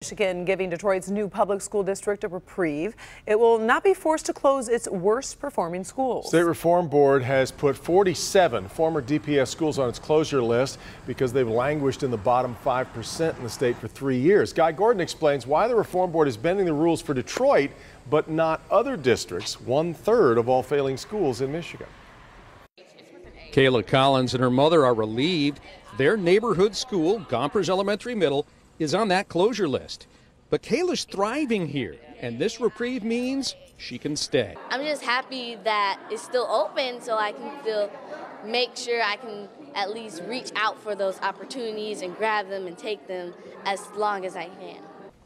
Michigan giving Detroit's new public school district a reprieve. It will not be forced to close its worst performing schools. State Reform Board has put 47 former DPS schools on its closure list because they've languished in the bottom 5% in the state for 3 years. Guy Gordon explains why the Reform Board is bending the rules for Detroit, but not other districts, 1/3 of all failing schools in Michigan. Kayla Collins and her mother are relieved. Their neighborhood school, Gompers Elementary Middle, is on that closure list. But Kayla's thriving here, and this reprieve means she can stay. I'm just happy that it's still open so I can still make sure I can at least reach out for those opportunities and grab them and take them as long as I can.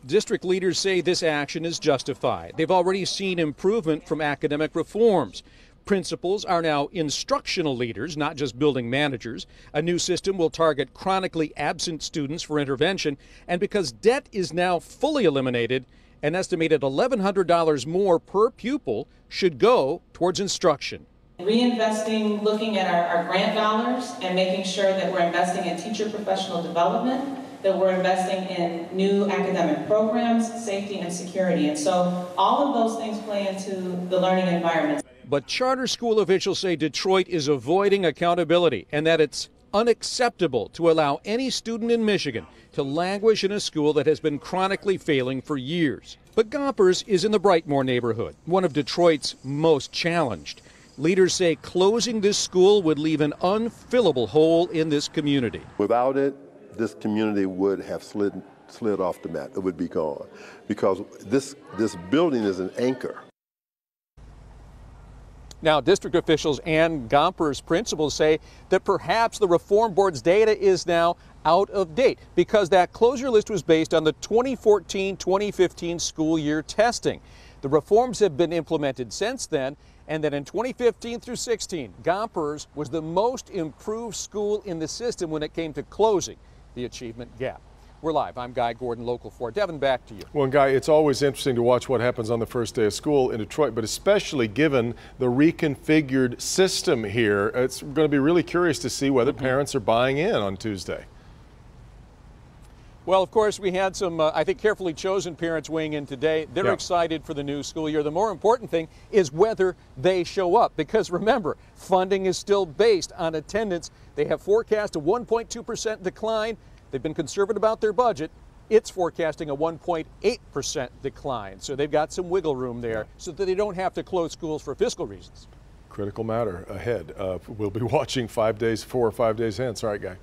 District leaders say this action is justified. They've already seen improvement from academic reforms. Principals are now instructional leaders, not just building managers. A new system will target chronically absent students for intervention. And because debt is now fully eliminated, an estimated $1,100 more per pupil should go towards instruction. Reinvesting, looking at our grant dollars and making sure that we're investing in teacher professional development, that we're investing in new academic programs, safety and security. And so all of those things play into the learning environment. But charter school officials say Detroit is avoiding accountability and that it's unacceptable to allow any student in Michigan to languish in a school that has been chronically failing for years. But Gompers is in the Brightmoor neighborhood, one of Detroit's most challenged. Leaders say closing this school would leave an unfillable hole in this community. Without it, this community would have slid off the map. It would be gone because this building is an anchor. Now, district officials and Gompers principals say that perhaps the Reform Board's data is now out of date because that closure list was based on the 2014-2015 school year testing. The reforms have been implemented since then, and that in 2015 through 16, Gompers was the most improved school in the system when it came to closing the achievement gap. We're live. I'm Guy Gordon, Local 4. Devin, back to you. Well, Guy, it's always interesting to watch what happens on the first day of school in Detroit, but especially given the reconfigured system here, it's going to be really curious to see whether parents are buying in on Tuesday. Well, of course, we had some, I think, carefully chosen parents weighing in today. They're excited for the new school year. The more important thing is whether they show up, because remember, funding is still based on attendance. They have forecast a 1.2% decline. They've been conservative about their budget. It's forecasting a 1.8% decline. So they've got some wiggle room there so that they don't have to close schools for fiscal reasons. Critical matter ahead. We'll be watching 4 or 5 days hence. All right, Guy.